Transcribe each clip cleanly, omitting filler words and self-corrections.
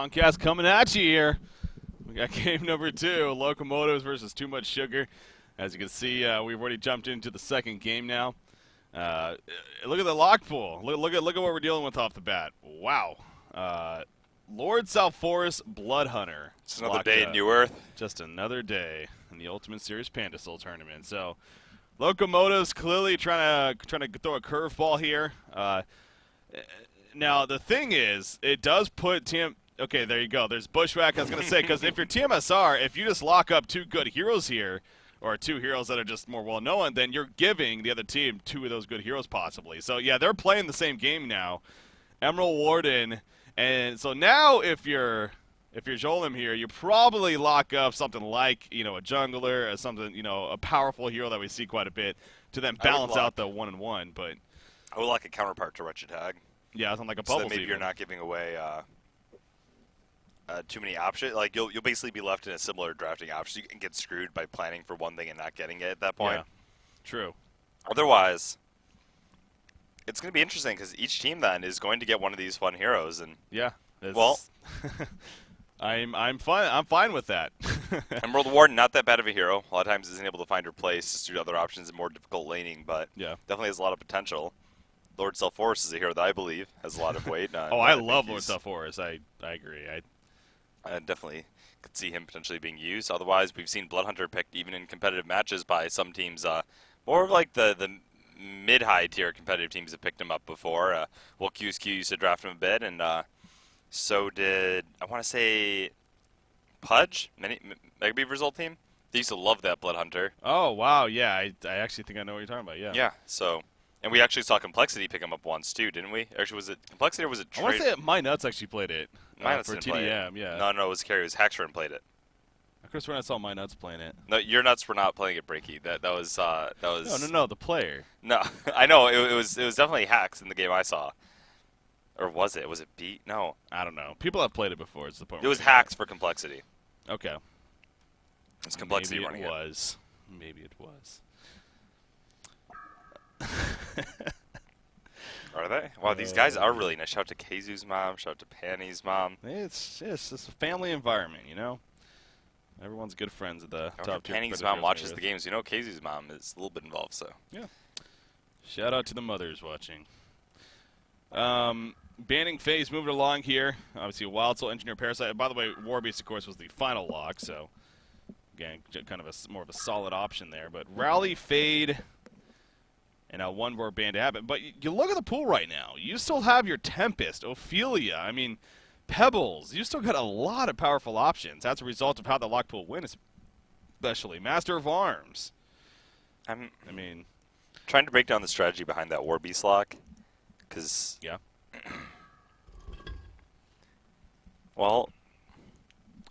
Concast coming at you here. We got game number 2, Locomotives versus Too Much Sugar. As you can see, we've already jumped into the second game now. Look at the lock pool. Look at what we're dealing with off the bat. Wow. Lord South Forest Blood Hunter. It's another day in New Earth. Just another day in the Ultimate Series Pandasoul tournament. So, Locomotives clearly trying to throw a curveball here. Now the thing is, it does put Okay, there you go. There's Bushwhack. I was gonna say, because if you're TmsR, if you just lock up 2 good heroes here, or 2 heroes that are just more well known, then you're giving the other team 2 of those good heroes possibly. So yeah, they're playing the same game now. Emerald Warden, and so now if you're Jolim here, you probably lock up something like, a jungler, or something, a powerful hero that we see quite a bit to then balance out the 1-1. But I would like a counterpart to Wretched Hag. Yeah, something like a so bubble. That maybe you're not giving away too many options. Like you'll basically be left in a similar drafting option. You can get screwed by planning for one thing and not getting it at that point. Yeah, true. Otherwise, it's going to be interesting because each team then is going to get one of these fun heroes. And yeah, well, I'm fine with that. Emerald Warden, not that bad of a hero. A lot of times isn't able to find her place just due to other options and more difficult laning, but yeah, definitely has a lot of potential. Lord South Forest is a hero that I believe has a lot of weight. I love Lord South Forest. I agree. I definitely could see him potentially being used. Otherwise, we've seen Bloodhunter picked even in competitive matches by some teams. More of like the mid-high tier competitive teams have picked him up before. QSQ used to draft him a bit, and so did, I want to say, Pudge, Mega Beaver's old team. They used to love that Bloodhunter. Oh, wow, yeah. I actually think I know what you're talking about, yeah. Yeah, so... And we actually saw Complexity pick him up once, too, didn't we? Actually, was it Complexity or was it... I want to say My Nuts actually played it. My Nuts for didn't play TDM, it. yeah. No, it was Carrie. It was Haxron played it. I could have sworn I saw My Nuts playing it. No, your Nuts were not playing it, Breaky. That was... No, the player. No, I know. It was definitely Hax in the game I saw. Or was it? Was it Beat? No. I don't know. People have played it before. It's the point. It was Hax for Complexity. Okay. It's Complexity Maybe running it was. Maybe it was. Are they? Wow, these guys are really nice. Shout out to Kazu's mom. Shout out to Panny's mom. It's a family environment, Everyone's good friends at the top tier. Panny's mom watches the games. Kazu's mom is a little bit involved, so. Yeah. Shout out to the mothers watching. Banning phase moving along here. Obviously, Wild Soul, Engineer, Parasite. By the way, Warbeast, of course, was the final lock, so again, kind of more of a solid option there. But Rally, Fade, and a 1 more ban to happen. But you look at the pool right now. You still have your Tempest, Ophelia, Pebbles. You still got a lot of powerful options. That's a result of how the lock pool wins, especially Master of Arms. Trying to break down the strategy behind that Warbeast lock, because yeah. Well,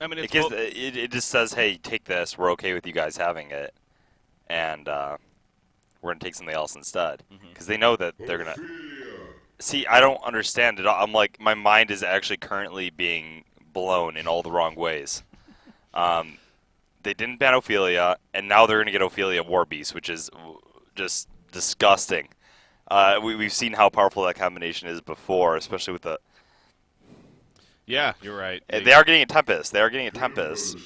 it's it just says, hey, take this. We're okay with you guys having it, and we're going to take something else instead. Because they know that they're going to... See, I don't understand it. I'm like, my mind is actually currently being blown in all the wrong ways. They didn't ban Ophelia, and now they're going to get Ophelia Warbeast, which is just disgusting. We've seen how powerful that combination is before, especially with the... Yeah, you're right. They are getting a Tempest. They are getting a Tempest.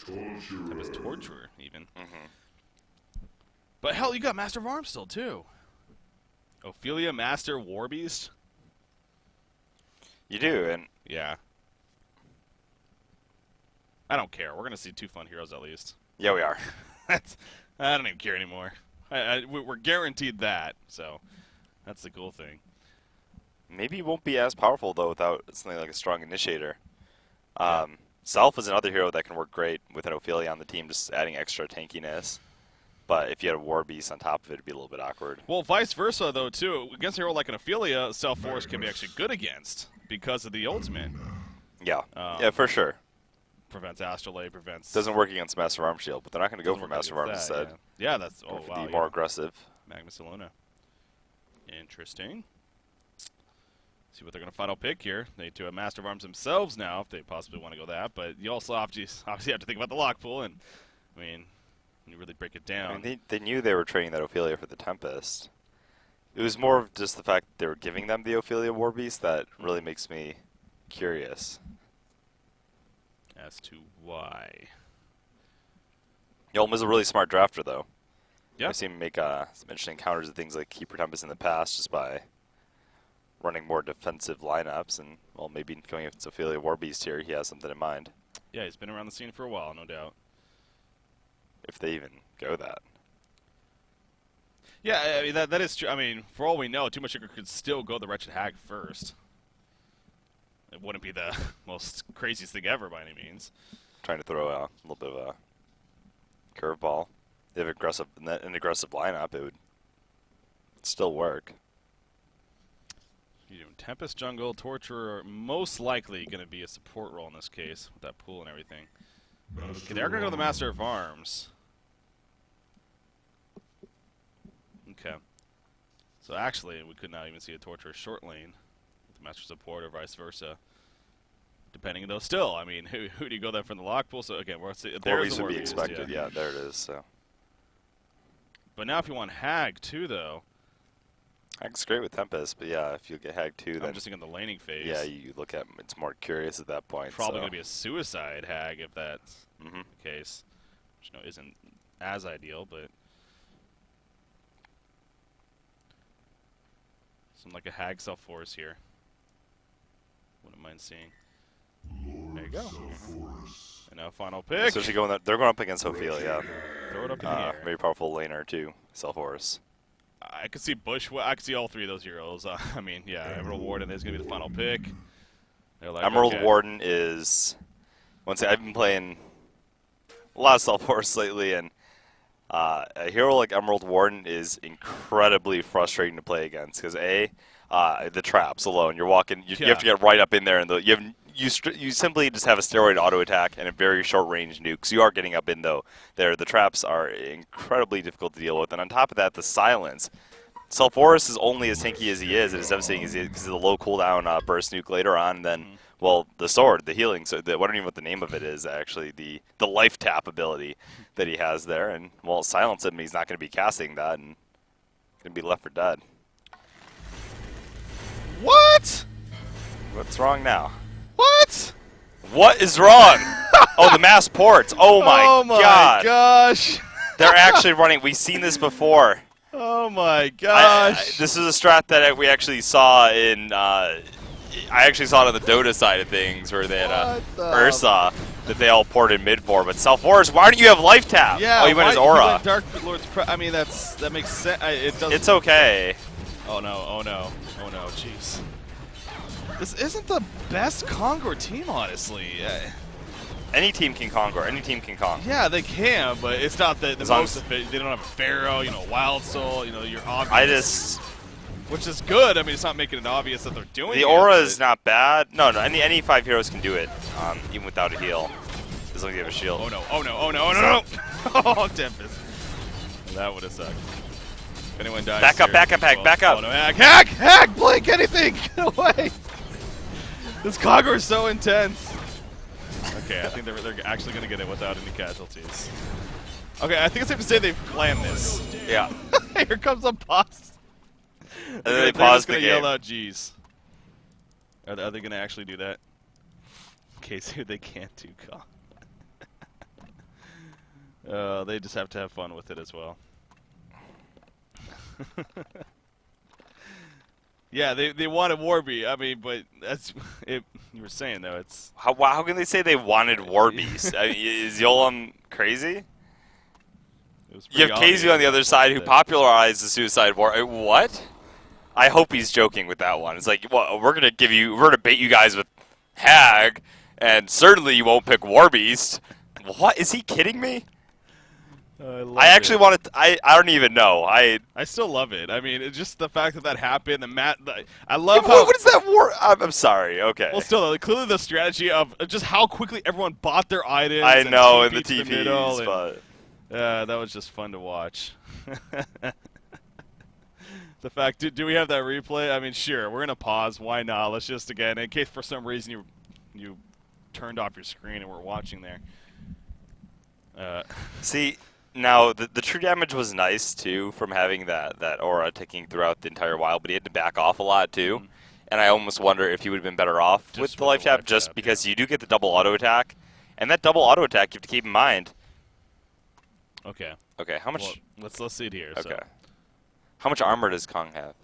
Tempest Torturer, even. But hell, you got Master of Arms still, too. Ophelia, Master, Warbeast. You do, and... Yeah. I don't care. We're going to see 2 fun heroes at least. Yeah, we are. I don't even care anymore. We're guaranteed that, so that's the cool thing. Maybe he won't be as powerful, though, without something like a strong initiator. Self is another hero that can work great with an Ophelia on the team, just adding extra tankiness. But if you had a Warbeast on top of it, it'd be a little bit awkward. Well, vice versa, though, too. Against a hero like an Ophelia, South Forest can be actually good against because of the ultimate. Yeah, yeah, for sure. Prevents Astrolabe, prevents... Doesn't work against Master of Arms Shield, but they're not going to go for Master of Arms instead. Yeah, that's... Oh, wow. Be more aggressive. Magnus Aluna. Interesting. See what they're going to final pick here. They do a Master of Arms themselves now, if they possibly want to go that. But you also obviously have to think about the lock pool, and, when you really break it down... they knew they were trading that Ophelia for the Tempest. It was more of just the fact that they were giving them the Ophelia Warbeast that really makes me curious. As to why. Yolm is a really smart drafter, though. Yeah. I've seen him make some interesting counters and things like Keeper Tempest in the past just by running more defensive lineups. And, well, maybe going with Ophelia Warbeast here, he has something in mind. Yeah, he's been around the scene for a while, no doubt. If they even go that. Yeah, I mean, that is true. I mean, for all we know, Too Much Sugar could still go the Wretched Hag first. It wouldn't be the most craziest thing ever by any means. Trying to throw a little bit of a curveball. They have an aggressive lineup, it would still work. You know, Tempest Jungle, Torturer, most likely going to be a support role in this case with that pool and everything. Okay, they're going to go to the Master of Arms. Okay. So actually, we could not even see a Torturer short lane with the Master Support or vice versa. Depending, though, still, I mean, who do you go there from the lock pool? So again, we're there's Warbeast the would be Warbeast, expected, yeah, there it is. So But now if you want Hag, too, though, Hag's great with Tempest, but yeah, if you get Hag 2, I'm then just thinking the laning phase. yeah, you look at it's more curious at that point. Probably so. going to be a suicide Hag if that's Mhm. the case, which isn't as ideal, but something like a Hag self-force here. Wouldn't mind seeing. There you go. And now final pick. Especially they're going up against Ophelia. Throw it up in the air. Very powerful laner too, Self-Horse. I could see I could see all three of those heroes. I mean, yeah, Emerald Warden is going to be the final pick. They're like, Emerald okay. Warden is, once I've been playing a lot of Self-Horse lately, and a hero like Emerald Warden is incredibly frustrating to play against because the traps alone. You're walking, you have to get right up in there, and you simply just have a steroid auto attack and a very short range nukes. You are getting up in there. The traps are incredibly difficult to deal with, and on top of that, the silence. Self-Horus is only as tanky as he is, and as devastating as he is because of the low cooldown burst nuke later on. And then, well, the sword, the healing. So I don't even know what the name of it is actually. The life tap ability that he has there, and well, silence him. He's not going to be casting that, and going to be left for dead. What? What's wrong now? What? What is wrong? Oh, the mass ports. Oh my god. Gosh. They're actually running. We've seen this before. Oh my gosh. This is a strat that we actually saw in. I actually saw it on the Dota side of things where they had Ursa that they all ported mid for. But Self-Horus, why don't you have life tap? Yeah. Oh, he went his aura. He went Dark Lord's I mean, that makes sense. It doesn't. It's okay. Oh no! Oh no! Oh no! Jeez. This isn't the best Kongor team, honestly. Any team can Kongor. Any team can Kong. Yeah, they can, but it's not the most efficient. They don't have Pharaoh, Wild Soul, you're obvious. Which is good. I mean, it's not making it obvious that they're doing it. The aura is not bad. No, any 5 heroes can do it, even without a heal. As long as you have a shield. Oh no! Oh no! Oh no! Oh no! Oh, Tempest. That would have sucked. If anyone dies back up, back up, Hag, back up. Oh no, Hag, blink anything! Get away! This Kongor is so intense. Okay, I think they're actually going to get it without any casualties. Okay, I think it's safe to say they've planned this. Yeah. Here comes a pause. And then they pause the game. They're going to yell out, "Geez." Are they going to actually do that? In case they can't do Kong. They just have to have fun with it as well. Yeah, they wanted Warby. I mean, but that's it. You were saying though, it's how can they say they wanted Warbeast? I mean, is Yolam crazy? You have KZ on the other side who popularized the Suicide War. What? I hope he's joking with that one. It's like, well, we're gonna bait you guys with Hag, and certainly you won't pick Warbeast. What? Is he kidding me? I actually wanted. I don't even know. I still love it. I mean, it's just the fact that happened. I love how. What is that war? I'm sorry. Okay. Well, still, clearly the strategy of just how quickly everyone bought their items. I know in the TPs, but that was just fun to watch. The fact, do we have that replay? I mean, sure. We're gonna pause. Why not? Let's just again, in case for some reason you turned off your screen and were watching there. See. Now, the true damage was nice, too, from having that aura ticking throughout the entire wild, but he had to back off a lot, too. and I almost wonder if he would have been better off with the life tap, just because you do get the double auto attack, and that double auto attack you have to keep in mind. Okay. Okay, how much? Well, let's see it here. Okay. So. How much armor does Kong have?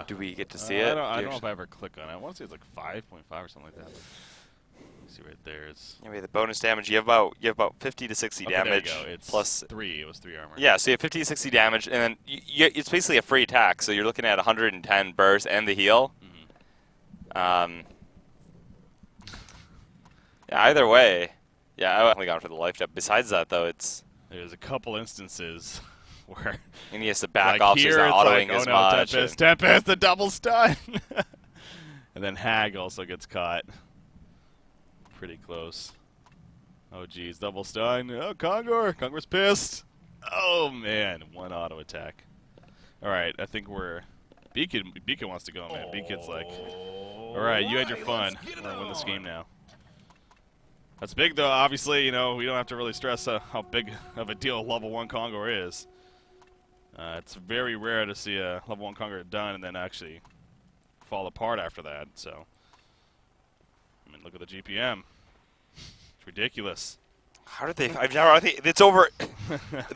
Do we get to see it? I don't know if I ever click on it. I want to say it's like 5.5 or something like that. See right there. It's anyway, the bonus damage you have about 50 to 60 damage. There you go. It's plus 3. It was 3 armor. Yeah, so you have 50 to 60 damage, and then it's basically a free attack. So you're looking at 110 burst and the heal. Mm-hmm. Yeah, either way, yeah, I would definitely gone for the life tap. Besides that, though, there's a couple instances where and he has to back like off, so he's not autoing like, as much. Tempest, the double stun. And then Hag also gets caught. Pretty close. Oh, geez, double stun. Oh, Kongor's pissed. Oh, man, 1 auto attack. All right, I think we're... Beacon wants to go, man. Beacon's like, all right, you had your fun. We're going to win this game now. That's big, though. Obviously, you know, we don't have to really stress how big of a deal level 1 Kongor is. It's very rare to see a level 1 Kongor done and then actually fall apart after that, so... I mean, look at the GPM. It's ridiculous. How did they? I think it's over.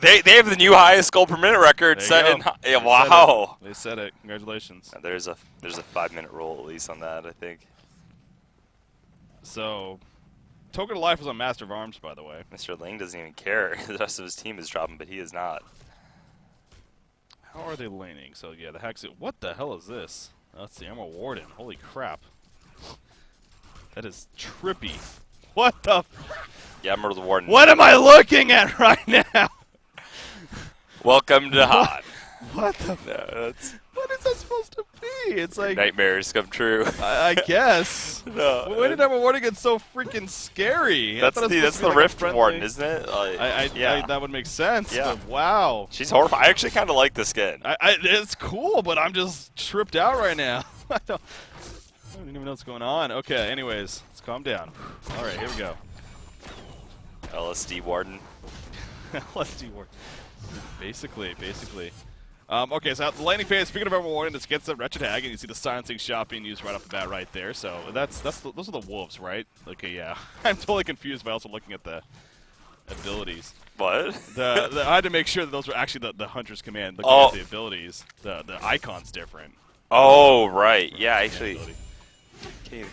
they have the new highest skull per minute record set in. Yeah, wow. They said it. Congratulations. There's a 5-minute roll at least on that, I think. So, Token of Life was on Master of Arms, by the way. Mr. Ling doesn't even care. The rest of his team is dropping, but he is not. How are they laning? So yeah, the Hex. What the hell is this? Oh, that's the Emerald Warden. Holy crap. That is trippy. What the? Yeah, Emerald Warden. What am I looking at right now? Welcome to Han. What the? No, what is that supposed to be? It's like nightmares come true. I guess. No. When did Emerald Warden get so freaking scary? That's the like Rift Warden, isn't it? Yeah, that would make sense. Yeah. But wow. She's horrible. I actually kind of like the skin. It's cool, but I'm just tripped out right now. I don't even know what's going on. Okay, anyways, let's calm down. All right, here we go. LSD Warden. LSD Warden. Basically. Okay, so the landing phase, speaking of Emerald Warden, this gets the Wretched Hag, and you see the silencing shot being used right off the bat right there. So those are the wolves, right? Okay, yeah. I'm totally confused by also looking at the abilities. What? I had to make sure that those were actually the Hunter's Command. Looking at the abilities, the icon's different. Oh, right. Yeah, actually. Can't even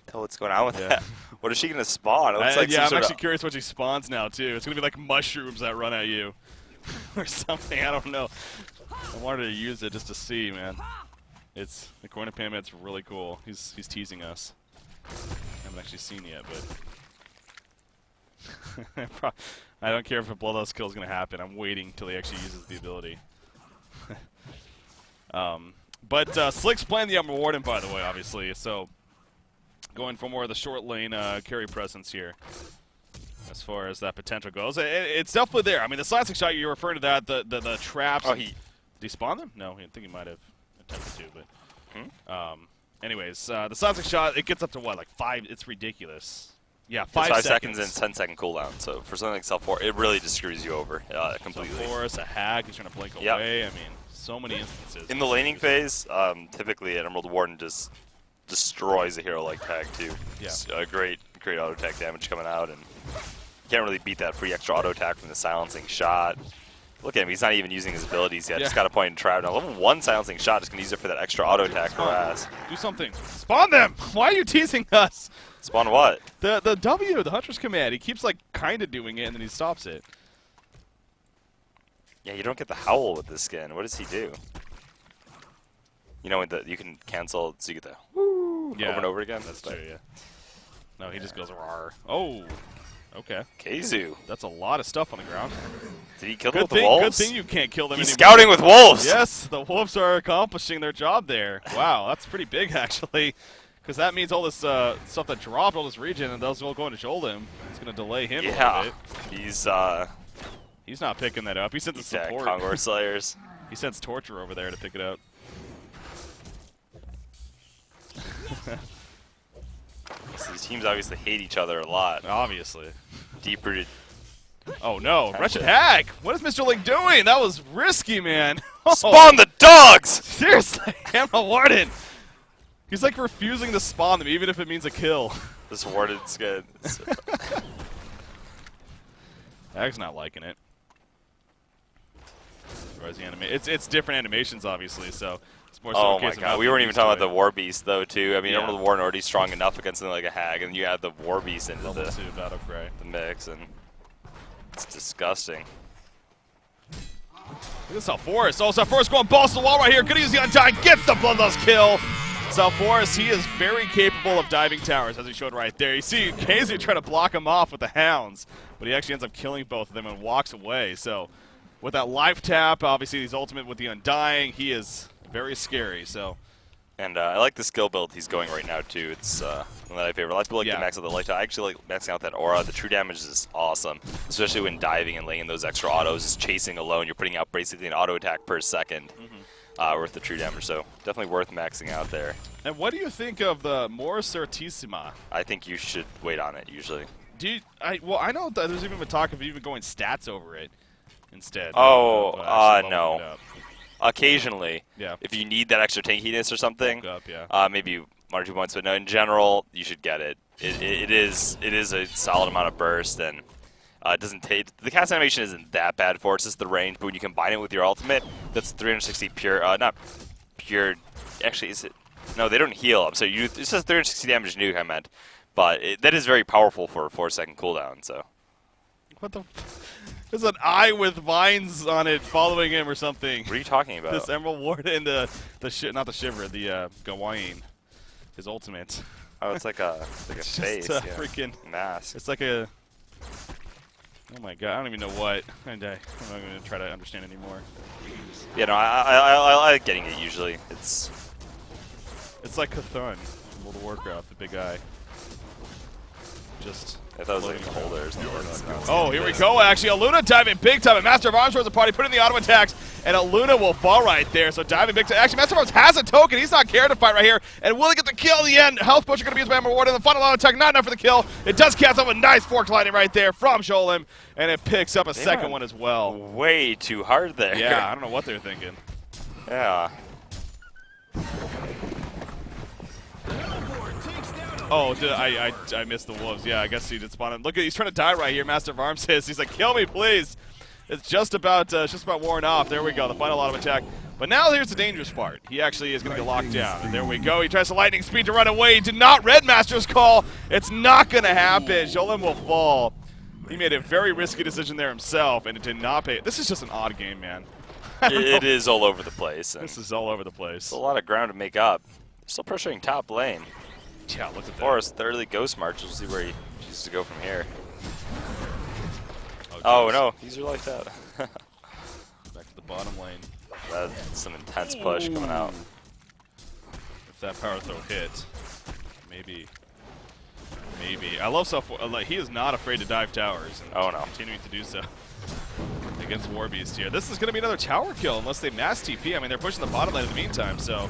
tell what's going on with that. What is she going to spawn? It looks like I'm actually curious what she spawns now, too. It's going to be like mushrooms that run at you. Or something, I don't know. I wanted to use it just to see, man. The Corner Panman's really cool. He's teasing us. I haven't actually seen yet, but... I don't care if a Bloodlust kill is going to happen. I'm waiting till he actually uses the ability. But Slick's playing the Emerald Warden, by the way, obviously. So, going for more of the short lane carry presence here. As far as that potential goes, it's definitely there. I mean, the silencing shot, you're referring to that, the traps. Oh, did he spawn them? No, I think he might have attempted to, but... anyways, the silencing shot, it gets up to what, like 5? It's ridiculous. Yeah, 5 seconds and 10-second cooldown. So for something like Self-4, it really just screws you over completely. Self-4, a Hag, he's trying to blink away. I mean, so many instances. In the laning phase, typically an Emerald Warden just destroys a hero like Hag too. Yeah. Great auto attack damage coming out, and you can't really beat that free extra auto attack from the silencing shot. Look at him, he's not even using his abilities yet. Just got a point in trap. Now level 1 silencing shot is going to use it for that extra auto attack harass. Do something. Spawn them! Why are you teasing us? Spawn what? The W, the Hunter's Command. He keeps like kind of doing it and then he stops it. Yeah, you don't get the Howl with this skin. What does he do? You know, you can cancel, so you get the woo over and over again. That's true, yeah. No, he just goes rawr. Oh, okay. Keizu. That's a lot of stuff on the ground. Did he kill them with the wolves? Good thing you can't kill them He's anymore. scouting with wolves! Yes, the wolves are accomplishing their job there. Wow, that's pretty big, actually. Because that means all this stuff that dropped, all this region, and those will go into Joldim. It's going to delay him a little bit. He's not picking that up. He sends the support. Kongor Slayers. He sends Torture over there to pick it up. So these teams obviously hate each other a lot. Obviously. Deep-rooted Oh no, Wretched Hag! What is Mr. Link doing? That was risky, man. Spawn the dogs! Seriously, Emerald Warden! He's like refusing to spawn them, even if it means a kill. This Warden's good. Hag's not liking it. It's different animations, obviously, so it's more so Oh a my case of god, how we weren't even talking about the it. War Beast, though, too. I mean, Yeah. Emerald Warden already strong enough against something like a Hag, and you add the War Beast into Level the 2 Battle Cry. mix, and it's disgusting. Look at South Forest. Oh, South Forest going balls to the wall right here. Gonna use the Undying. Gets the Bloodlust kill. South Forest, he is very capable of diving towers, as he showed right there. You see KZ trying to block him off with the Hounds, but he actually ends up killing both of them and walks away. So with that life tap, obviously he's ultimate with the Undying. He is very scary. So. And I like the skill build he's going right now, too. It's one that I favor. A lot of people like to max out the light. I actually like maxing out that aura. The true damage is awesome, especially when diving and laying those extra autos. Just chasing alone, you're putting out basically an auto attack per second worth the true damage. So definitely worth maxing out there. And what do you think of the Mors Certissima? I think you should wait on it, usually. Do you, well, I know that there's even been talk of even going stats over it instead. Oh, actually leveling no. it up. Occasionally, Yeah. if you need that extra tankiness or something, Bulk up, yeah. maybe 1 or 2 points. But no, in general, you should get it. It is a solid amount of burst, and it doesn't take the cast animation isn't that bad for it. It's just the range. But when you combine it with your ultimate, that's 360 pure. Not pure. Actually, is it? No, they don't heal. So it says 360 damage nuke. I meant, but that is very powerful for a 4-second cooldown. So. What the? There's an eye with vines on it following him or something. What are you talking about? This Emerald Warden, not the Shiver, the Gawain, his ultimate. Oh, it's like a It's face. just a Yeah. freaking Mask. It's like a. Oh my god, I don't even know what. I'm not going to try to understand anymore. Yeah, no, I like getting it usually. It's like Cthulhu, World of Warcraft, the big eye. Just. I thought it was like the holder or something. Oh, here we go, actually. Aluna diving big time, and Master of Arms towards the party, putting the auto attacks, and Aluna will fall right there. So diving big time. Actually, Master of Arms has a token. He's not caring to fight right here. And will he get the kill in the end? Health push are going to be used by Emerald Warden. The final auto attack, not enough for the kill. It does cast up a nice fork lightning right there from Sholem, and it picks up a second one as well. Way too hard there. Yeah, I don't know what they're thinking. Yeah. Oh, I missed the wolves. Yeah, I guess he did spawn him. Look at he's trying to die right here. Master of Arms says he's like, kill me, please. It's just about worn off. There we go. The final auto attack. But now here's the dangerous part. He actually is going to get locked down. And there we go. He tries to lightning speed to run away. He did not read Master's call. It's not going to happen. Sholem will fall. He made a very risky decision there himself, and it did not pay. This is just an odd game, man. It is all over the place. This is all over the place. It's a lot of ground to make up. They're still pressuring top lane. Yeah, look at that. Forrest, the early Ghost March. We'll see where he chooses to go from here. Oh, no, these are like that. Back to the bottom lane. That's some intense push coming out. If that power throw hit, maybe. I love stuff. He is not afraid to dive towers. And continuing to do so against Warbeast here. This is going to be another tower kill unless they mass TP. I mean, they're pushing the bottom lane in the meantime, so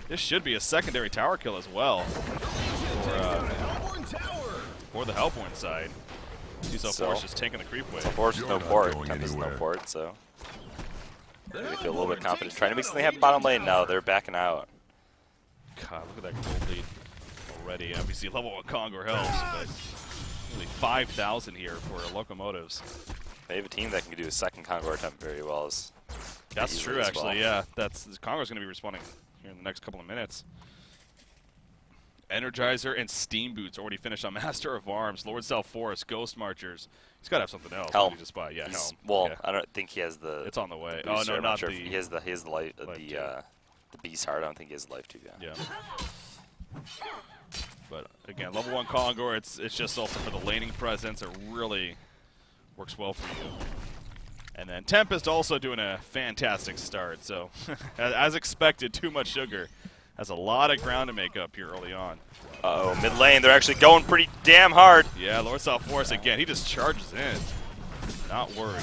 this should be a secondary tower kill as well for the Hellborn side. See Force just taking the creep wave. Force no port. Tempest no port, so maybe they feel a little bit confident. Trying to make something happen bottom lane. No, they're backing out. God, look at that gold lead already. Obviously, level 1 Kongor helps, but only 5,000 here for locomotives. They have a team that can do a second Kongor attempt very well. That's true, actually. Yeah, Kongor's going to be responding here in the next couple of minutes. Energizer and Steam Boots already finished on Master of Arms. Lord South Forest, Ghost Marchers. He's got to have something else. Helm. Just buy. Yeah, Helm. Well, yeah. I don't think he has the. It's on the way. Booster. Oh no, not sure the. He has the life. The Beast Heart. I don't think he has life too. Yeah. But again, level 1 Kongor. It's just also for the laning presence. It really works well for you. And then Tempest also doing a fantastic start. So, as expected, too much sugar. Has a lot of ground to make up here early on. Uh-oh, mid lane, they're actually going pretty damn hard. Yeah, Lord South Forest again. He just charges in. Not worried.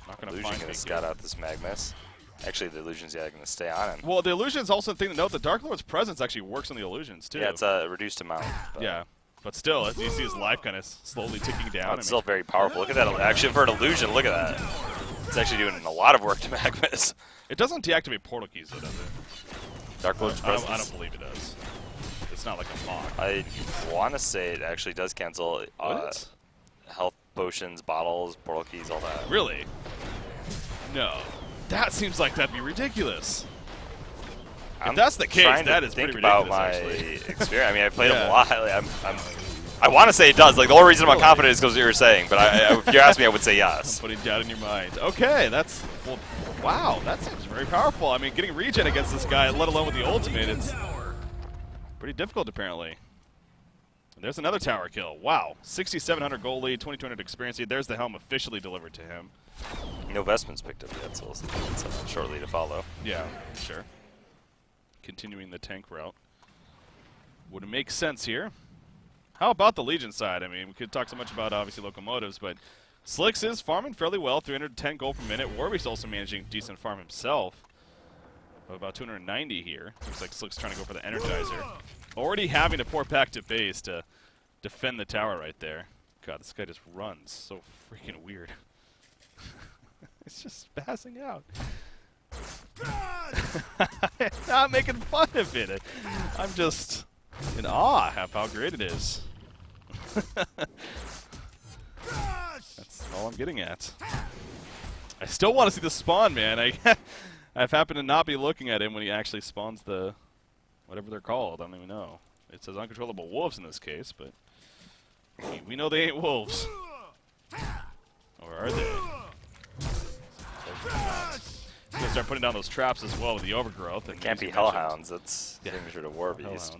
Not going to find Illusion scout out this Magnus. Actually, the Illusion's going to stay on him. Well, the Illusion's also the thing to note. The Dark Lord's presence actually works on the Illusions, too. Yeah, it's a reduced amount. Yeah. But still, as you see his life kind of slowly ticking down. It's still very powerful. Look at that. Actually, for an illusion, look at that. It's actually doing a lot of work to Magmas. It doesn't deactivate portal keys, though, does it? Dark Lord's Presence. I don't believe it does. It's not like a mock. I want to say it actually does cancel health potions, bottles, portal keys, all that. Really? No. That seems like that'd be ridiculous. If that's the case, that is pretty ridiculous, about my actually. experience. I mean, I played them a lot. I want to say it does. Like, the only reason I'm confident is because of what you were saying. But if you ask me, I would say yes. I'm putting doubt in your mind. Okay, that's... Well, wow, that seems very powerful. I mean, getting regen against this guy, let alone with the ultimate, it's pretty difficult, apparently. And there's another tower kill. Wow. 6,700 gold lead, 2,200 experience lead. There's the helm officially delivered to him. No vestments picked up yet, so it's shortly to follow. Yeah, sure. Continuing the tank route. Would make sense here. How about the Legion side? I mean, we could talk so much about, obviously, locomotives, but Slicks is farming fairly well, 310 gold per minute. Warby's also managing decent farm himself. About 290 here. Looks like Slick's trying to go for the Energizer. Already having to pour back to base to defend the tower right there. God, this guy just runs so freaking weird. It's just passing out. I'm not making fun of it. I'm just in awe of how great it is. That's all I'm getting at. I still want to see the spawn, man. I've happened to not be looking at him when he actually spawns the whatever they're called. I don't even know. It says uncontrollable wolves in this case, but we know they ain't wolves. Or are they? He's gonna start putting down those traps as well with the overgrowth. And it can't be hellhounds. That's signature to Warbeast.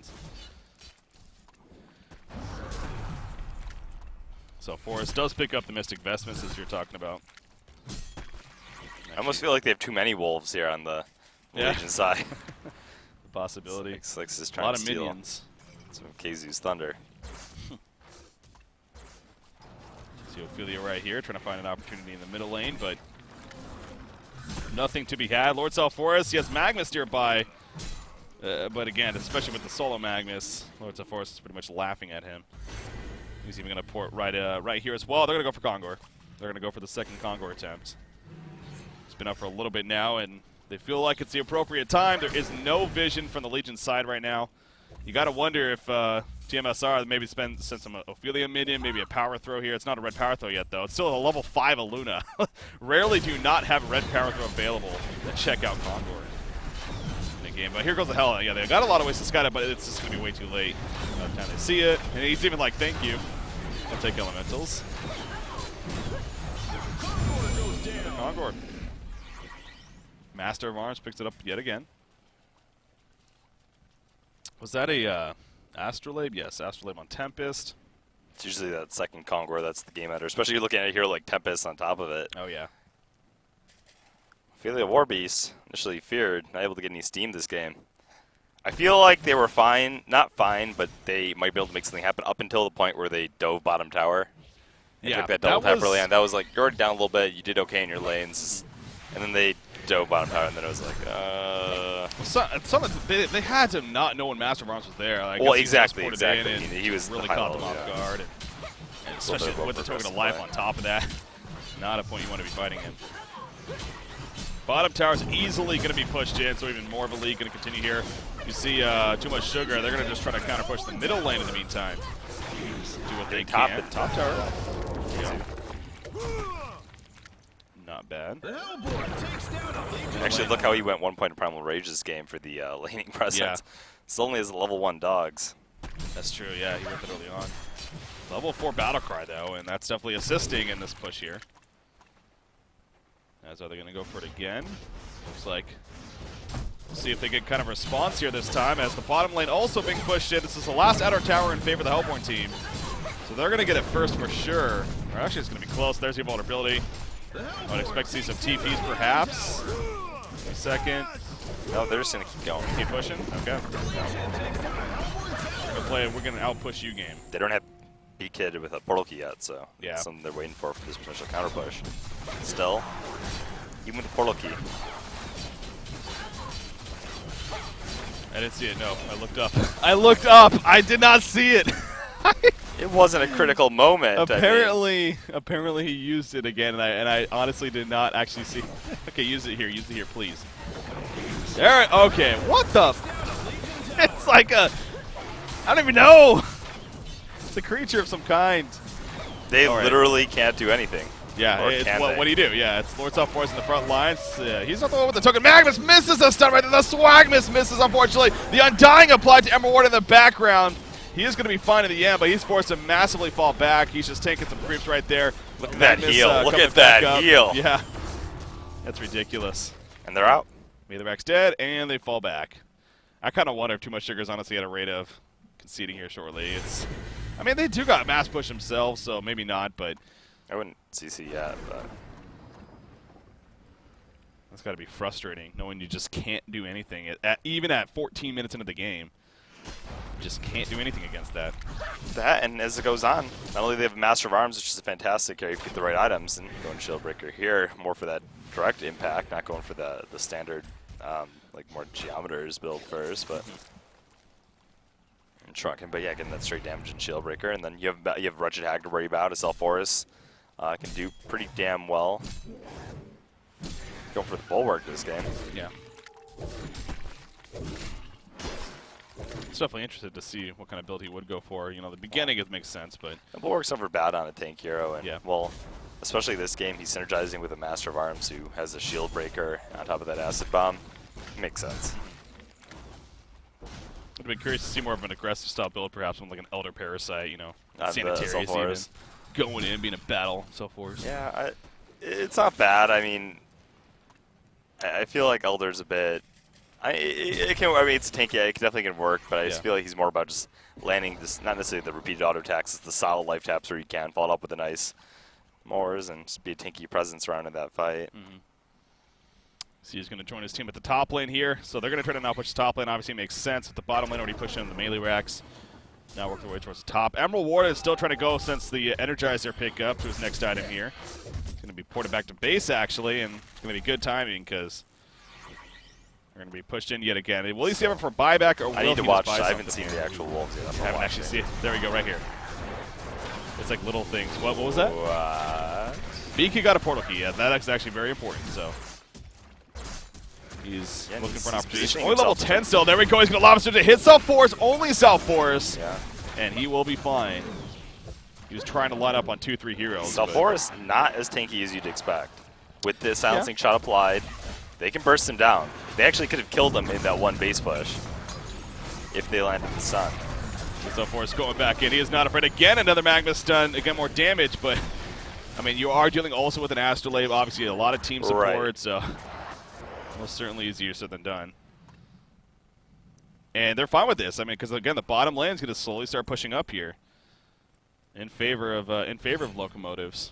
So Forrest does pick up the Mystic Vestments as you're talking about. I almost feel like they have too many wolves here on the Legion side. The possibility. Slicks is A trying lot to of steal minions. some of Kazu's thunder. See Ophelia right here, trying to find an opportunity in the middle lane, but nothing to be had. Lord Forest, he has Magnus nearby, but again, especially with the solo Magnus, Lord Forest is pretty much laughing at him. He's even going to port right here as well. They're going to go for Kongor. They're going to go for the second Kongor attempt. It's been up for a little bit now, and they feel like it's the appropriate time. There is no vision from the Legion side right now. You got to wonder if TmsR maybe sent some Ophelia minion, maybe a power throw here. It's not a red power throw yet, though. It's still a level 5 Aluna. Rarely do you not have a red power throw available to check out Kongor in the game. But here goes the hell. Yeah, they got a lot of ways to scout it, but it's just going to be way too late by the time they see it. And he's even like, thank you. I'll take elementals. Kongor. Master of Arms picks it up yet again. Was that a Astrolabe? Yes, Astrolabe on Tempest. It's usually that second Kongor that's the game editor, especially you're looking at it here like Tempest on top of it. Oh, yeah. Ophelia Warbeast, initially feared, not able to get any steam this game. I feel like they were fine, not fine, but they might be able to make something happen up until the point where they dove bottom tower. And took that double tap early on. That was like, you're already down a little bit, you did okay in your lanes. And then they dove bottom tower, and then it was like, they had to not know when Master of Arms was there. I well, guess exactly. He was really caught them off guard. And especially with the token of life on top of that. Not a point you want to be fighting in. Bottom tower is easily going to be pushed in, so even more of a lead going to continue here. You see too much sugar. They're going to just try to counter push the middle lane in the meantime. Do what they can. Top tower. Yeah. Not bad. Actually, look how he went 1 point of Primal Rage this game for the laning presence. Yeah. Still only has level 1 dogs. That's true, yeah, he went it early on. Level 4 Battlecry, though, and that's definitely assisting in this push here. As are they going to go for it again? Looks like we'll see if they get kind of a response here this time, as the bottom lane also being pushed in. This is the last outer tower in favor of the Hellborn team. So they're going to get it first for sure. Or actually, it's going to be close. There's the vulnerability. I would expect to see some TPs perhaps. A second. No, they're just going to keep going. Keep pushing? Okay. We're going to outpush you game. They don't have B-Kid with a portal key yet, so yeah. That's something they're waiting for this potential counter push. Still, even with the portal key. I didn't see it, no. I looked up. I looked up! I did not see it! It wasn't a critical moment. Apparently he used it again, and I honestly did not actually see. Okay, use it here, please. There. Okay, what the? It's like a. I don't even know. It's a creature of some kind. They literally can't do anything. Yeah, it's, what do you do? Yeah, it's Lord Self-Force in the front lines. He's not the one with the token. Magnus misses a stun right there. The Swagmas misses, unfortunately. The Undying applied to Emerald Ward in the background. He is going to be fine in the end, but he's forced to massively fall back. He's just taking some creeps right there. Look at that heal. Look at that heal. Yeah, that's ridiculous. And they're out. Meatherback's dead, and they fall back. I kind of wonder if Too Much Sugar's honestly at a rate of conceding here shortly. I mean, they do got mass push themselves, so maybe not, but I wouldn't CC yet, but that's got to be frustrating, knowing you just can't do anything. Even at 14 minutes into the game, you just can't do anything against that. That, and as it goes on, not only do they have Master of Arms, which is a fantastic if you get the right items, and going Shieldbreaker here, more for that direct impact, not going for the standard, like more Geometers build first, but and Trunking. But yeah, getting that straight damage and Shieldbreaker, and then you have Wretched Hag to worry about. A Self-Force can do pretty damn well. Going for the Bulwark this game. Yeah. It's definitely interested to see what kind of build he would go for. You know, the beginning it makes sense, but the Bulwark's never bad on a tank hero, and yeah. Well, especially this game, he's synergizing with a Master of Arms who has a Shield Breaker on top of that Acid Bomb. Makes sense. I'd be curious to see more of an aggressive style build, perhaps with like an Elder Parasite, you know, Sanitarius even going in, being a battle, Self-Force. Yeah, it's not bad. I mean, I feel like Elder's a bit. I mean, it's a tank. Yeah, it definitely can work, but I just feel like he's more about just landing this. Not necessarily the repeated auto attacks. It's the solid life taps where you can follow up with a nice Moors and just be a tanky presence around in that fight. Mm-hmm. So he's going to join his team at the top lane here. So they're going to try to now push the top lane. Obviously, it makes sense with the bottom lane already pushing in the melee racks. Now work their way towards the top. Emerald Ward is still trying to go since the Energizer pick up to his next item here. It's going to be ported back to base, actually, and it's going to be good timing because they're going to be pushed in yet again. Will he save it for buyback, or will I need to he watch. just buy I haven't something seen the actual wolves yet. I haven't actually seen it. There we go, right here. It's like little things. What was that? What? BK got a portal key. Yeah, that's actually very important. So he's looking for an opportunity. Only level 10 still. There we go. He's going to lob us to hit Self-Force. Only Self-Force. Yeah. And he will be fine. He was trying to line up on 2-3 heroes. Self-Force not as tanky as you'd expect. With the silencing shot applied, they can burst him down. They actually could have killed him in that one base push if they landed the stun. Self-Force going back in. He is not afraid. Again, another Magma stun. Again, more damage, but I mean, you are dealing also with an Astrolabe. Obviously, a lot of team support, so most certainly easier said than done. And they're fine with this. I mean, because again, the bottom lane is going to slowly start pushing up here in favor of locomotives.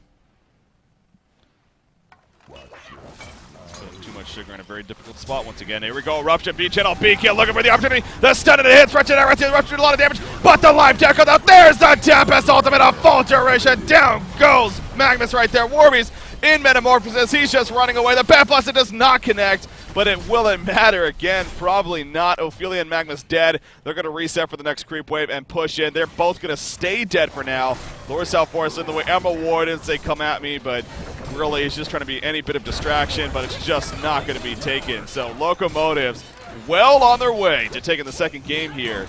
Too much sugar in a very difficult spot once again. Here we go. Eruption, B-Channel, B-Kill looking for the opportunity. The stun and the hits. Eruption, a lot of damage. But the life tech comes out. There's the Tempest ultimate of full duration. Down goes Magnus right there. Warby's in Metamorphosis. He's just running away. The Bat Blast does not connect, but it will matter again. Probably not. Ophelia and Magnus dead. They're going to reset for the next creep wave and push in. They're both going to stay dead for now. Lord Self-Force in the way. Emma Ward didn't say come at me, but really he's just trying to be any bit of distraction, but it's just not going to be taken. So Locomotives well on their way to taking the second game here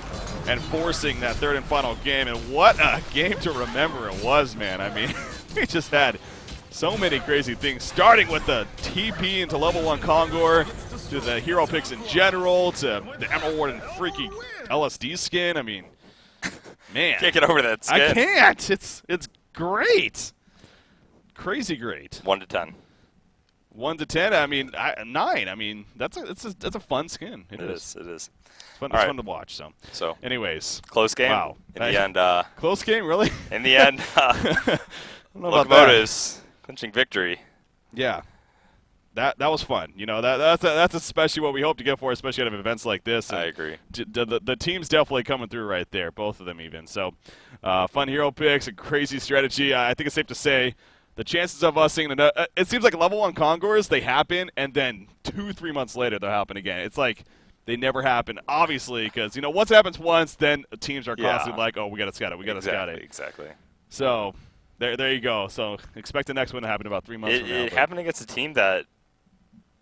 and forcing that third and final game. And what a game to remember it was, man. I mean, we just had so many crazy things, starting with the TP into level 1 Kongor, to the hero picks in general, to the Emerald Ward and freaky LSD skin. I mean, man. Can't get over that skin. I can't. It's great. Crazy great. 1 to 10. 1 to 10. I mean, 9. I mean, that's a fun skin. It is. It is. It's fun to watch. So, anyways, close game. Wow. In the end, close game, really. In the end, Locomotives clinching victory. Yeah. That was fun. You know, that's especially what we hope to get for, especially out of events like this. And I agree. The team's definitely coming through right there, both of them even. So, fun hero picks, a crazy strategy. I think it's safe to say the chances of us seeing it seems like level 1 Kongors, they happen, and then 2-3 months later they'll happen again. It's like they never happen, obviously, because, once it happens once, then teams are constantly like, oh, we got to scout it, we got to scout it. Exactly. So there you go. So expect the next one to happen about 3 months from now. It happened against a team that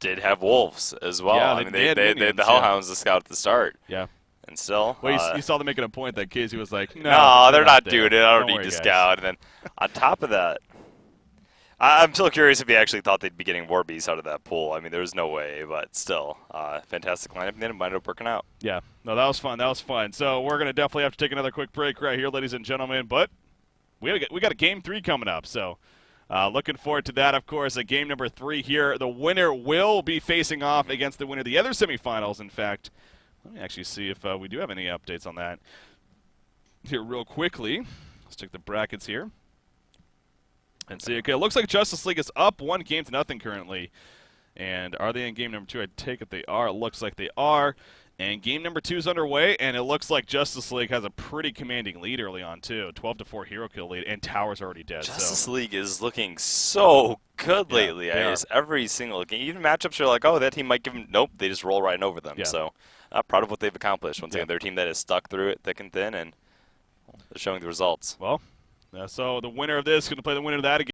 did have wolves as well. Yeah, I mean, they had they minions, the Hellhounds to scout at the start. Yeah. And still, Well, you saw them making a point that Casey was like, no, they're not there. doing it. I don't worry, need to guys. scout. And then on top of that, I'm still curious if he actually thought they'd be getting war beasts out of that pool. I mean, there was no way, but still, fantastic lineup. And then it ended up working out. Yeah, no, that was fun. That was fun. So we're gonna definitely have to take another quick break right here, ladies and gentlemen. But we got a game 3 coming up. So looking forward to that. Of course, game number 3 here. The winner will be facing off against the winner of the other semifinals. In fact, let me actually see if we do have any updates on that here real quickly. Let's check the brackets here and see. Okay, it looks like Justice League is up 1-0 currently. And are they in game number 2? I take it they are. It looks like they are. And game number 2 is underway, and it looks like Justice League has a pretty commanding lead early on, too. 12-4 hero kill lead, and Tower's already dead. Justice League is looking so good lately. they are. Every single game, even matchups are like, oh, that team might give them. Nope, they just roll right over them. Yeah. So proud of what they've accomplished. Once again, they're a team that has stuck through it thick and thin, and they're showing the results. Well, so the winner of this is going to play the winner of that again.